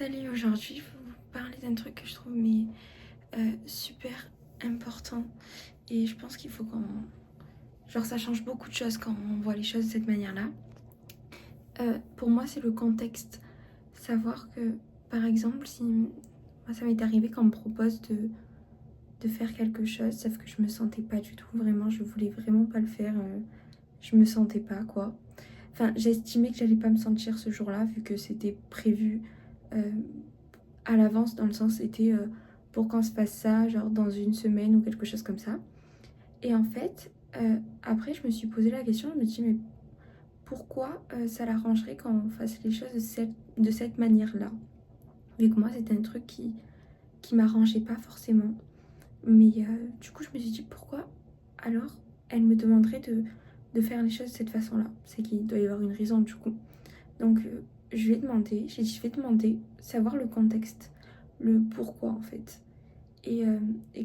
Salut, aujourd'hui je vais vous parler d'un truc que je trouve super important et je pense qu'il faut qu'on... Genre ça change beaucoup de choses quand on voit les choses de cette manière-là. Pour moi c'est le contexte. Savoir que par exemple si... Moi ça m'est arrivé qu'on me propose de faire quelque chose sauf que je me sentais pas du tout, vraiment je voulais vraiment pas le faire, je me sentais pas quoi. Enfin j'estimais que j'allais pas me sentir ce jour-là vu que c'était prévu euh, à l'avance, dans le sens c'était pour qu'on se fasse ça genre dans une semaine ou quelque chose comme ça. Et en fait après je me suis posé la question, je me dis mais pourquoi ça l'arrangerait quand on fasse les choses de cette manière là, vu que moi c'était un truc qui m'arrangeait pas forcément. Mais du coup je me suis dit pourquoi alors elle me demanderait de faire les choses de cette façon là, c'est qu'il doit y avoir une raison du coup. Donc je lui ai demandé, j'ai dit je vais demander, savoir le contexte, le pourquoi en fait. Et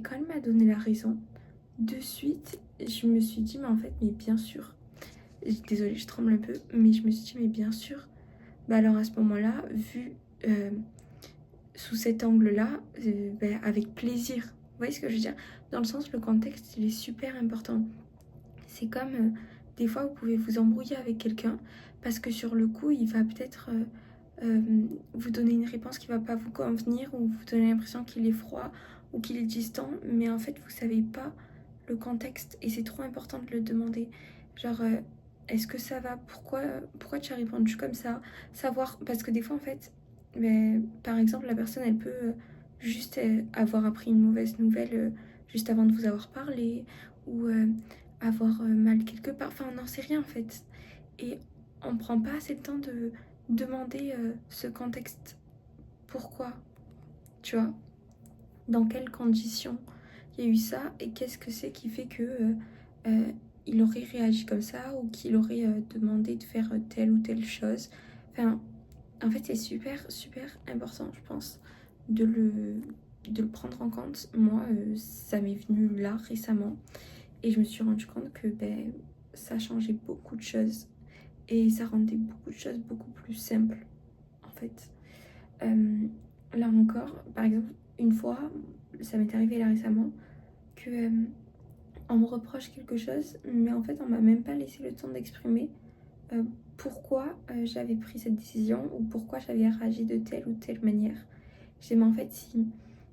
quand elle m'a donné la raison, de suite je me suis dit mais en fait mais bien sûr, désolée je tremble un peu, mais je me suis dit mais bien sûr, bah alors à ce moment-là, vu euh, sous cet angle-là, bah, avec plaisir. Vous voyez ce que je veux dire? Dans le sens, le contexte il est super important. C'est comme des fois vous pouvez vous embrouiller avec quelqu'un parce que sur le coup il va peut-être vous donner une réponse qui va pas vous convenir ou vous donner l'impression qu'il est froid ou qu'il est distant, mais en fait vous savez pas le contexte et c'est trop important de le demander. Genre est-ce que ça va? Pourquoi tu as répondu comme ça? Savoir, parce que des fois en fait, ben, par exemple la personne elle peut juste avoir appris une mauvaise nouvelle juste avant de vous avoir parlé ou avoir mal quelque part, enfin on n'en sait rien en fait. Et on prend pas assez le temps de demander ce contexte. Pourquoi? Tu vois? Dans quelles conditions il y a eu ça et qu'est-ce que c'est qui fait que euh, il aurait réagi comme ça ou qu'il aurait demandé de faire telle ou telle chose. Enfin, en fait, c'est super, super important, je pense, de le prendre en compte. Moi, ça m'est venu là récemment et je me suis rendu compte que ben, ça changeait beaucoup de choses et ça rendait beaucoup de choses beaucoup plus simples en fait. Euh, Là encore, par exemple, une fois, ça m'est arrivé là récemment, que on me reproche quelque chose, mais en fait on m'a même pas laissé le temps d'exprimer euh, pourquoi j'avais pris cette décision ou pourquoi j'avais réagi de telle ou telle manière. J'ai dit, mais en fait si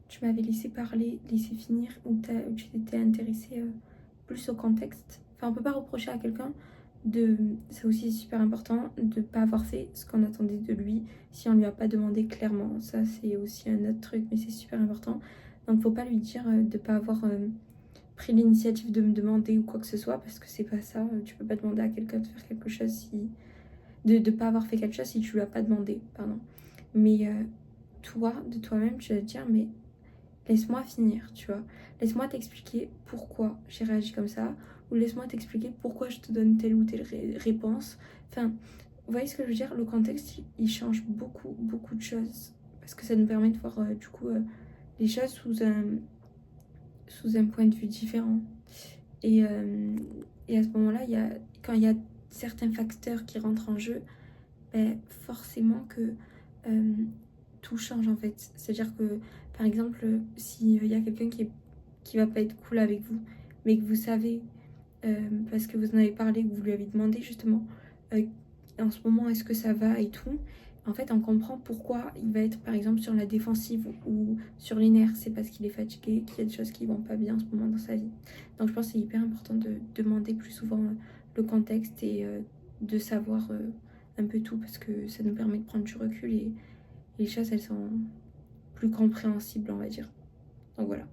tu m'avais laissé parler, laissé finir, ou tu t'étais intéressé plus au contexte, enfin on peut pas reprocher à quelqu'un de, c'est aussi super important de pas avoir fait ce qu'on attendait de lui si on lui a pas demandé clairement. Ça c'est aussi un autre truc, mais c'est super important. Donc faut pas lui dire de pas avoir pris l'initiative de me demander ou quoi que ce soit, parce que c'est pas ça. Tu peux pas demander à quelqu'un de faire quelque chose si... de pas avoir fait quelque chose si tu lui as pas demandé, pardon. Mais toi, de toi-même, tu vas te dire, mais laisse-moi finir, tu vois. Laisse-moi t'expliquer pourquoi j'ai réagi comme ça, ou laisse-moi t'expliquer pourquoi je te donne telle ou telle réponse. Enfin, vous voyez ce que je veux dire? Le contexte, il change beaucoup, beaucoup de choses. Parce que ça nous permet de voir, du coup, les choses sous un point de vue différent. Et, euh, et à ce moment-là, quand il y a certains facteurs qui rentrent en jeu, ben, forcément que euh, tout change en fait. C'est-à-dire que, par exemple, s'il y a quelqu'un qui va pas être cool avec vous, mais que vous savez, parce que vous en avez parlé, que vous lui avez demandé justement, euh, en ce moment, est-ce que ça va et tout, en fait, on comprend pourquoi il va être, par exemple, sur la défensive ou sur les nerfs. C'est parce qu'il est fatigué, qu'il y a des choses qui vont pas bien en ce moment dans sa vie. Donc, je pense que c'est hyper important de demander plus souvent le contexte et de savoir un peu tout, parce que ça nous permet de prendre du recul et les choses, elles sont plus compréhensibles, on va dire. Donc, voilà.